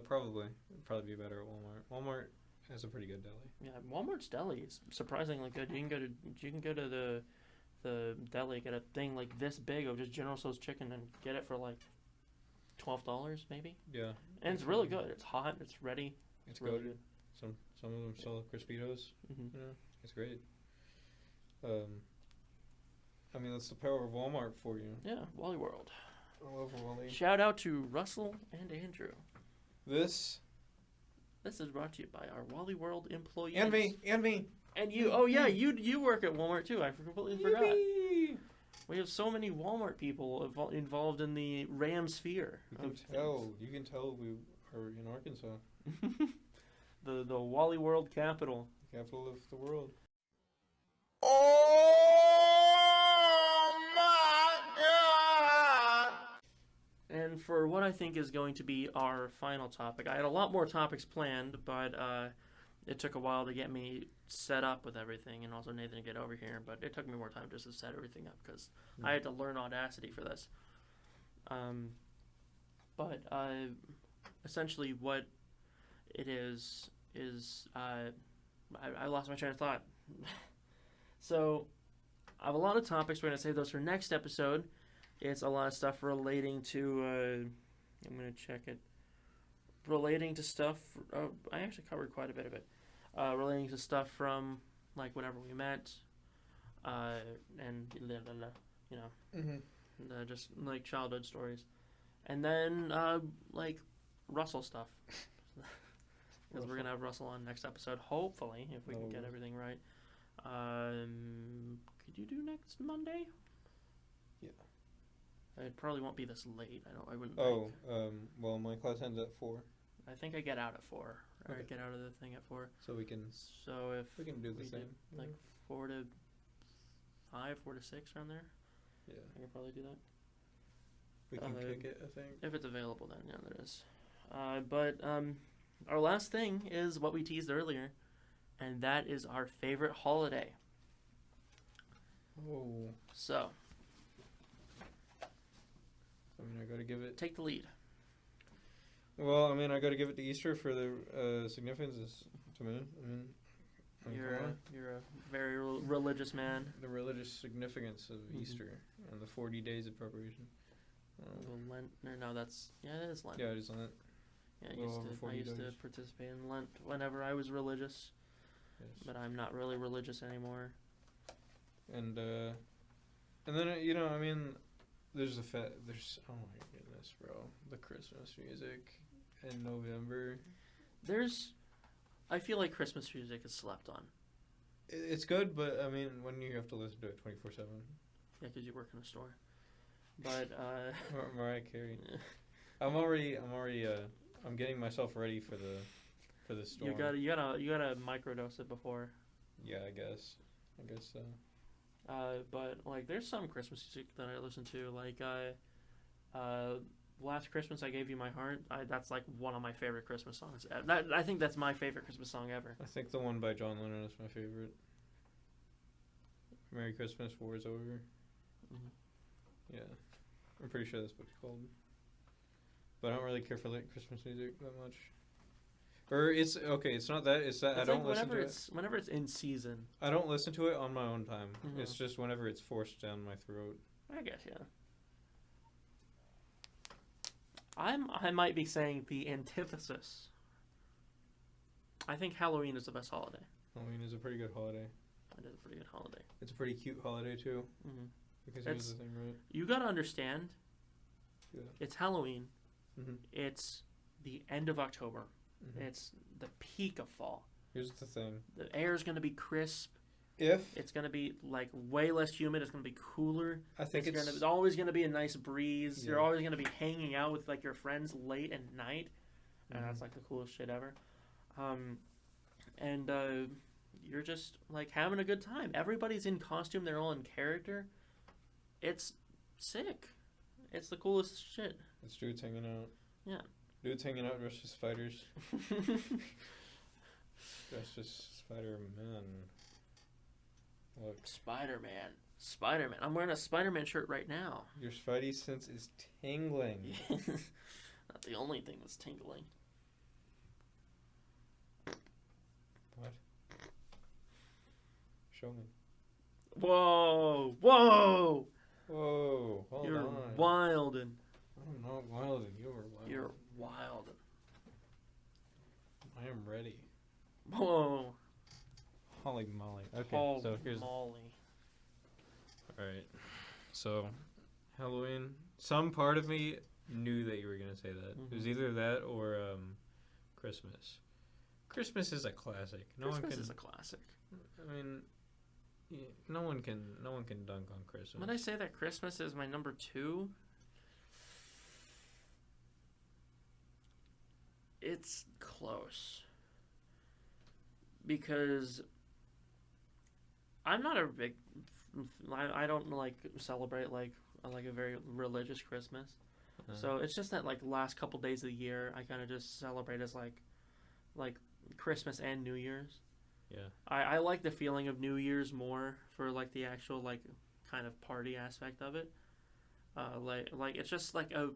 B: Probably. It'd probably be better at Walmart. Walmart has a pretty good deli.
A: Yeah, Walmart's deli is surprisingly good. You can go to the deli, get a thing like this big of just General Tso's chicken and get it for like $12 maybe.
B: Yeah.
A: And it's really good. It's hot. It's ready.
B: It's
A: really
B: good. Some of them sell Crispitos. You know, it's great. I mean, that's the power of Walmart for you.
A: Yeah, Wally World.
B: I love Wally.
A: Shout out to Russell and Andrew.
B: This
A: is brought to you by our Wally World employees.
B: And me.
A: And you. Oh yeah, you work at Walmart too. I completely forgot.
B: Yippee!
A: We have so many Walmart people involved in the Ram sphere.
B: You can tell we are in Arkansas.
A: the Wally World capital.
B: Capital of the world.
A: And for what I think is going to be our final topic, I had a lot more topics planned, but it took a while to get me set up with everything, and also Nathan to get over here. But it took me more time just to set everything up because I had to learn Audacity for this. But essentially, what it is I lost my train of thought. So I have a lot of topics. We're gonna save those for next episode. It's a lot of stuff relating to, I'm going to check it, relating to stuff, I actually covered quite a bit of it, relating to stuff from, like, whenever we met, and, you know, just, like, childhood stories. And then, like, Russell stuff, because we're going to have Russell on next episode, hopefully, if we can get everything right. Could you do next Monday? Yeah. It probably won't be this late. I wouldn't.
B: Well, my class ends at 4.
A: I think I get out at 4. Or
B: Okay.
A: I get out of the thing at 4.
B: So we can.
A: So if
B: we can do the same.
A: Like 4 to 5, 4 to 6 around there.
B: Yeah.
A: I could probably do that.
B: We can kick it, I think.
A: If it's available, then yeah, there is. But our last thing is what we teased earlier, and that is our favorite holiday.
B: Oh.
A: So.
B: I mean, I gotta give it.
A: Take the lead.
B: Well, I mean, I gotta give it to Easter for the significance to me. I mean,
A: you're a very religious man.
B: The religious significance of Easter and the 40 days of preparation.
A: Lent? No, that's it is Lent.
B: Yeah, it is Lent.
A: Yeah, I used to participate in Lent whenever I was religious.
B: Yes.
A: But I'm not really religious anymore.
B: And then I mean. There's oh my goodness, bro. The Christmas music in November.
A: I feel like Christmas music is slept on.
B: It's good, but I mean, when you have to listen to it 24/7.
A: Yeah, because you work in a store. But
B: Mariah Carey. I'm getting myself ready for the storm.
A: You gotta microdose it before.
B: Yeah, I guess so.
A: But like, there's some Christmas music that I listen to. Like, Last Christmas I Gave You My Heart. That's like one of my favorite Christmas songs. I think that's my favorite Christmas song ever.
B: I think the one by John Lennon is my favorite. Merry Christmas, War's Over.
A: Mhm.
B: Yeah, I'm pretty sure that's what it's called. But I don't really care for like Christmas music that much. Or it's okay. It's not that. It's that
A: It's
B: I don't
A: like
B: listen to it.
A: whenever it's in season.
B: I don't listen to it on my own time.
A: Mhm.
B: It's just whenever it's forced down my throat.
A: I guess, yeah. I might be saying the antithesis. I think Halloween is the best holiday.
B: Halloween is a pretty good holiday.
A: It is a pretty good holiday.
B: It's a pretty cute holiday too.
A: Hmm
B: Because
A: It's-
B: here's the thing, right?
A: You gotta understand.
B: Yeah.
A: It's Halloween.
B: Mhm.
A: It's the end of October.
B: Mhm.
A: It's the peak of fall.
B: Here's the thing.
A: The air is gonna be crisp.
B: If
A: It's gonna be like way less humid. It's gonna be cooler.
B: I think
A: It's always gonna be a nice breeze.
B: Yeah.
A: You're always gonna be hanging out with like your friends late at night, and that's like the coolest shit ever. And you're just like having a good time. Everybody's in costume. They're all in character. It's sick. It's the coolest shit.
B: it's dudes hanging out.
A: Yeah.
B: Dudes hanging out dressed as spiders. Dressed as Spider-Man. Look,
A: Spider-Man. Spider-Man. I'm wearing a Spider-Man shirt right now.
B: your Spidey sense is tingling.
A: Not the only thing that's tingling.
B: What? Show me.
A: Whoa! Whoa!
B: Whoa, hold
A: You're
B: on.
A: wildin'.
B: I'm not wild and you are wild.
A: You're wildin'.
B: I am ready.
A: Whoa.
B: Holy moly. Okay,
A: Holy
B: so here's...
A: moly.
B: Alright. So, Halloween. Some part of me knew that you were going to say that. It was
A: Mhm.
B: either that or Christmas. Christmas is a classic.
A: Christmas is a classic.
B: I mean, yeah, no one can dunk on Christmas.
A: When I say that Christmas is my number 2, it's close. Because I'm not a big... I don't like celebrate like a very religious Christmas. So it's just that like last couple days of the year I kind of just celebrate as like Christmas and New Year's.
B: Yeah.
A: I like the feeling of New Year's more for like the actual like kind of party aspect of it. Like it's just like a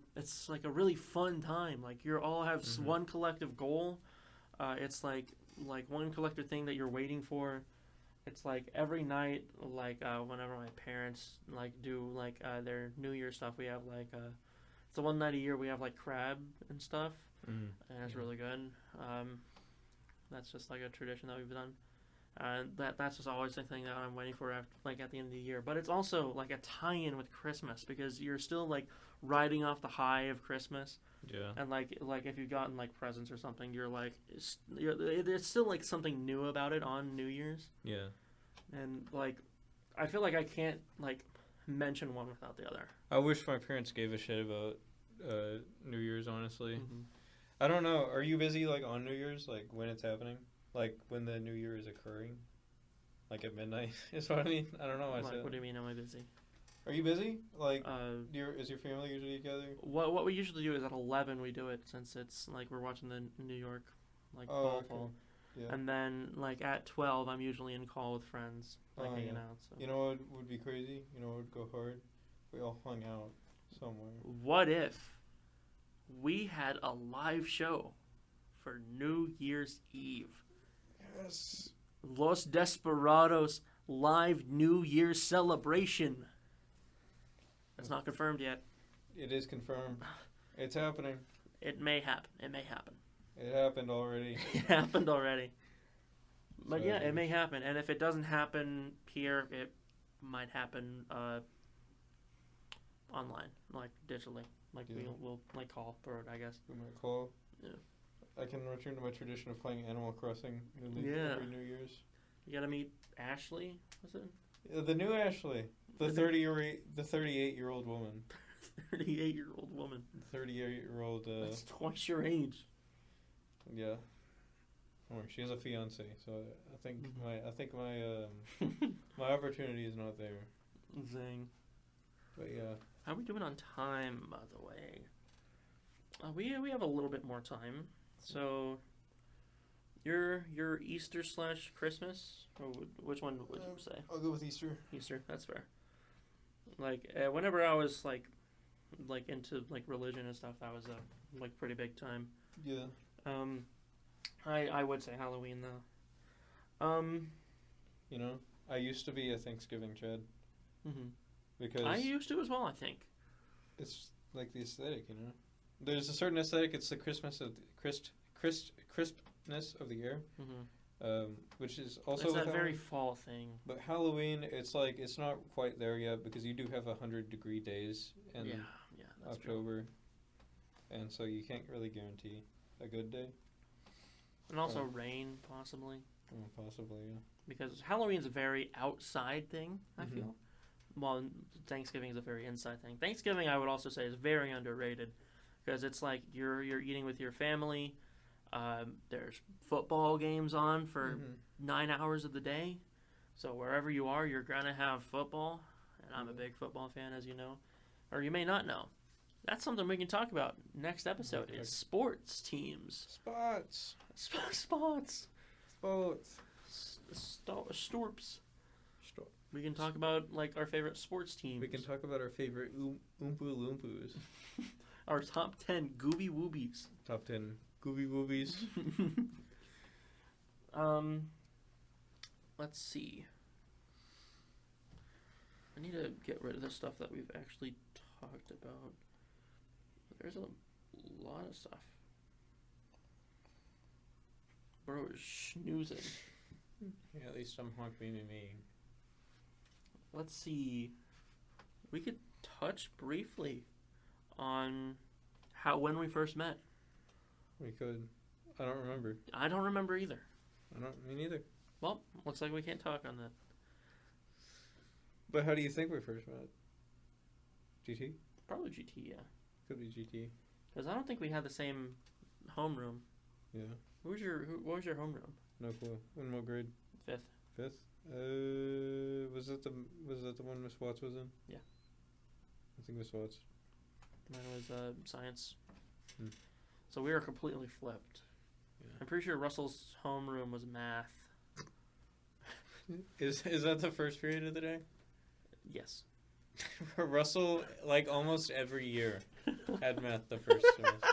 A: really fun time. Like you all have
B: Mhm.
A: one collective goal. It's like one collective thing that you're waiting for. It's like every night, like whenever my parents like do like their New Year stuff, we have like it's the one night a year we have like crab and stuff, and it's really good. That's just like a tradition that we've done. That's just always the thing that I'm waiting for after, like at the end of the year. But it's also like a tie-in with Christmas because you're still like riding off the high of Christmas.
B: Yeah.
A: And like if you've gotten like presents or something, you're like there's still like something new about it on New Year's.
B: Yeah.
A: And like I feel like I can't like mention one without the other.
B: I wish my parents gave a shit about New Year's, honestly.
A: Mm-hmm.
B: I don't know. Are you busy like on New Year's, like when it's happening? Like when the New Year is occurring? Like at midnight is what I mean? I don't know.
A: Like, what do you mean? Am I busy?
B: Are you busy? Like,
A: Uh,
B: is your family usually together?
A: what we usually do is at 11 we do it since it's like we're watching the New York like
B: Oh,
A: ball
B: okay.
A: fall.
B: Yeah.
A: And then like at 12 I'm usually in call with friends like
B: Oh,
A: hanging
B: yeah.
A: out. So
B: You know what would be crazy? You know what would go hard? We all hung out somewhere.
A: what if we had a live show for New Year's Eve?
B: Yes.
A: Los Desperados live New Year's celebration. It's not confirmed yet.
B: It is confirmed. It's happening.
A: It may happen. It may happen.
B: It happened already.
A: It happened already. But
B: So
A: yeah,
B: it
A: it may
B: is.
A: happen. And if it doesn't happen here, it might happen online, like digitally. Like
B: Yeah.
A: we'll like call for it, I guess.
B: We might call.
A: Yeah.
B: I can return to my tradition of playing Animal Crossing
A: Yeah.
B: every New Year's.
A: You gotta meet Ashley, was it?
B: The new Ashley, the 38-year-old woman,
A: 38-year-old woman.
B: 38-year-old.
A: That's twice your age.
B: Yeah. Or she has a fiance, so I think
A: Mhm.
B: my My opportunity is not there.
A: Zing.
B: But yeah.
A: How are we doing on time, by the way? We have a little bit more time. So, your Easter / Christmas, or which one would you say?
B: I'll go with Easter.
A: Easter. That's fair. Like whenever I was like into like religion and stuff, that was a like pretty big time.
B: Yeah.
A: I would say Halloween though.
B: You know, I used to be a Thanksgiving Chad.
A: Mm-hmm.
B: Because
A: I used to as well, I think.
B: it's like the aesthetic, you know. There's a certain aesthetic. It's the Christmas of crispness of the year, which is also
A: it's that
B: with
A: very
B: Halloween.
A: fall thing.
B: But Halloween, it's like it's not quite there yet because you do have 100-degree days in
A: Yeah, that's true.
B: October, and so you can't really guarantee a good day.
A: And also rain, possibly.
B: Possibly, yeah.
A: Because Halloween's a very outside thing, I
B: Mhm.
A: feel. While Thanksgiving is a very inside thing. Thanksgiving, I would also say, is very underrated. Because it's like you're eating with your family. There's football games on for 9 hours of the day. So wherever you are, you're going to have football. And I'm a big football fan, as you know. Or you may not know. That's something we can talk about next episode.
B: Okay.
A: Is sports teams.
B: Spots.
A: Spots. Storps. We can talk about like our favorite sports teams.
B: We can talk about our favorite Oompa Loompas.
A: Our top 10 Gooby Woobies.
B: Top 10 Gooby Woobies.
A: Let's see. I need to get rid of the stuff that we've actually talked about. There's a lot of stuff. Bro is snoozing.
B: Yeah, at least I'm not being me.
A: Let's see. We could touch briefly on when we first met.
B: We could. I don't remember.
A: I don't remember either.
B: Me neither.
A: Well, looks like we can't talk on that.
B: But how do you think we first met? GT?
A: Probably GT, yeah.
B: Could be GT.
A: Because I don't think we had the same homeroom.
B: Yeah.
A: What was your homeroom?
B: No clue. In what grade?
A: Fifth.
B: Fifth? Was that the one Miss Watts was in?
A: Yeah.
B: I think Miss Watts.
A: Mine was science.
B: Hmm.
A: So we were completely flipped.
B: Yeah.
A: I'm pretty sure Russell's homeroom was math.
B: Is that the first period of the day?
A: Yes.
B: Russell, like almost every year, had math the first semester.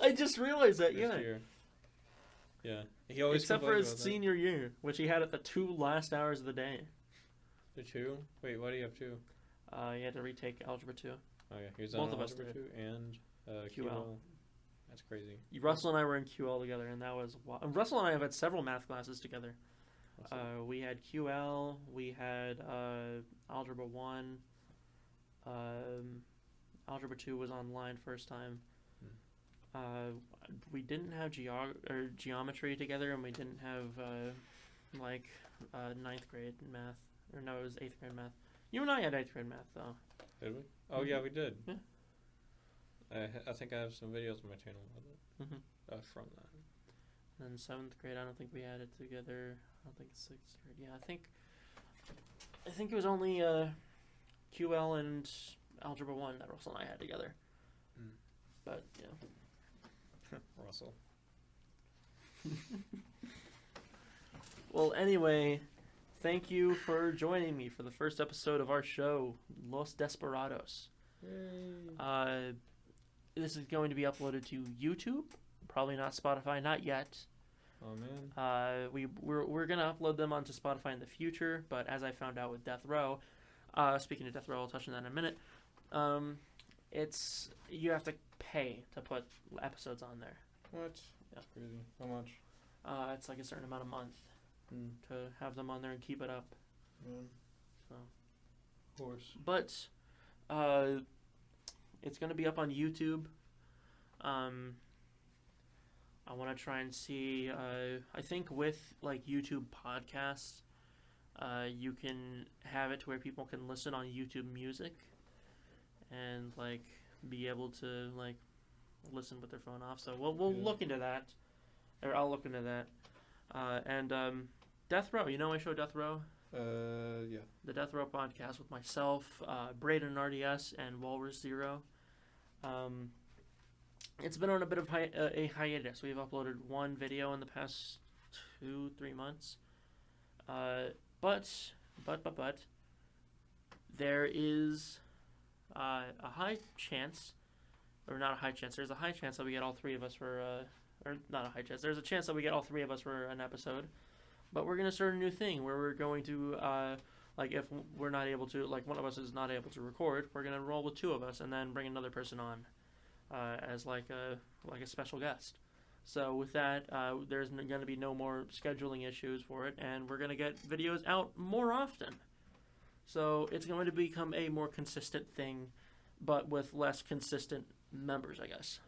A: I just realized that, yeah.
B: Year. Yeah. He always
A: Except for
B: complained
A: his
B: about
A: senior year, which he had at the 2 last hours of the day.
B: The 2? Wait, why do you have 2?
A: He had to retake Algebra 2.
B: Oh yeah, he was
A: Both
B: on
A: of us
B: Algebra
A: did.
B: 2 and QL. That's crazy.
A: Russell and I were in QL together, and that was wild. Russell and I have had several math classes together. We had QL, we had Algebra 1, Algebra 2 was online first time. We didn't have geometry together, and we didn't have 9th grade math. Or no, it was 8th grade math. You and I had 8th grade math, though.
B: Did we? Oh yeah, we did.
A: Yeah.
B: I think I have some videos on my channel about it.
A: Mm-hmm.
B: From that.
A: And then 7th grade, I don't think we had it together. I don't think 6th grade. Yeah, I think it was only QL and Algebra 1 that Russell and I had together. But, yeah.
B: Russell.
A: Well, anyway, thank you for joining me for the first episode of our show, Los Desperados.
B: Yay.
A: This is going to be uploaded to YouTube, probably not Spotify, not yet.
B: Oh man.
A: We're gonna upload them onto Spotify in the future, but as I found out with Death Row, speaking of Death Row, I'll touch on that in a minute. It's you have to pay to put episodes on there.
B: What?
A: Yeah.
B: That's crazy. How much?
A: It's like a certain amount a month to have them on there and keep it up. So.
B: Of course.
A: But it's gonna be up on YouTube. I want to try and see. I think with like YouTube podcasts, you can have it to where people can listen on YouTube Music, and like be able to like listen with their phone off. So we'll look into that, or I'll look into that. And Death Row. You know my show Death Row.
B: Yeah.
A: The Death Row Podcast with myself, Braden RDS, and Walrus Zero. It's been on a bit of a hiatus. We've uploaded one video in the past 2-3 months. But there is a high chance, or not a high chance, there's a high chance that we get all three of us for, or not a high chance, there's a chance that we get all three of us for an episode. But we're going to start a new thing where we're going to, like, if we're not able to, like, one of us is not able to record, we're going to roll with two of us and then bring another person on as, like a special guest. So with that, there's going to be no more scheduling issues for it, and we're going to get videos out more often. So it's going to become a more consistent thing, but with less consistent members, I guess.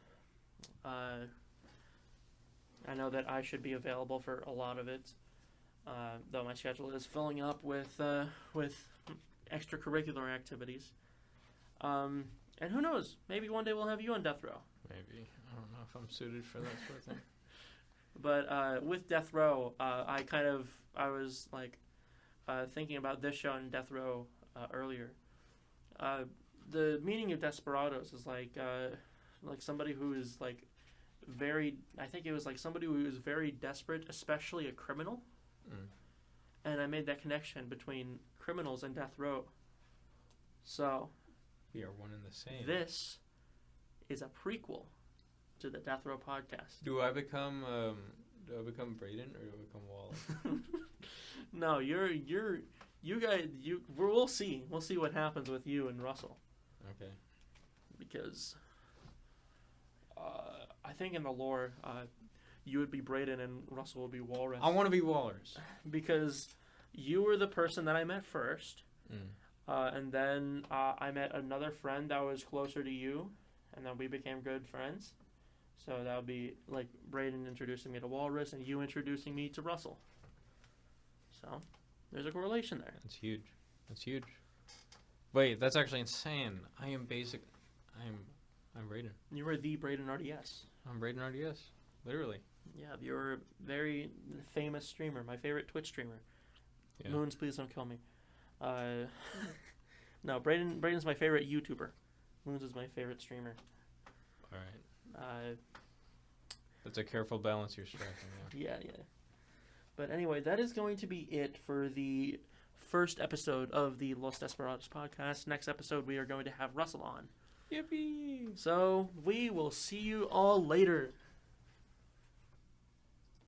A: I know that I should be available for a lot of it, though my schedule is filling up with extracurricular activities. And who knows? Maybe one day we'll have you on Death Row.
B: Maybe. I don't know if I'm suited for that sort of thing.
A: But with Death Row, I was like thinking about this show and Death Row earlier. The meaning of Desperados is like somebody who is like very. I think it was like somebody who is very desperate, especially a criminal. Mm. And I made that connection between criminals and Death Row. So
B: we are one and the same.
A: This is a prequel to the Death Row Podcast.
B: Do I become Braden or do I become Wallace?
A: No, we'll see. We'll see what happens with you and Russell.
B: Okay.
A: Because I think in the lore, you would be Braden and Russell would be Walrus.
B: I want to be Walrus.
A: Because you were the person that I met first. And then I met another friend that was closer to you, and then we became good friends. So that would be like Braden introducing me to Walrus and you introducing me to Russell. So there's a correlation there.
B: That's huge. That's huge. Wait, that's actually insane. I'm Braden.
A: You were the Braden RDS.
B: I'm Braden RDS. Literally.
A: Yeah, you're a very famous streamer. My favorite Twitch streamer. Yeah. Moons, please don't kill me. No, Braden's my favorite YouTuber. Moons is my favorite streamer.
B: All right. That's a careful balance you're striking.
A: Yeah. But anyway, that is going to be it for the first episode of the Los Desperados podcast. Next episode, we are going to have Russell on.
B: Yippee!
A: So we will see you all later.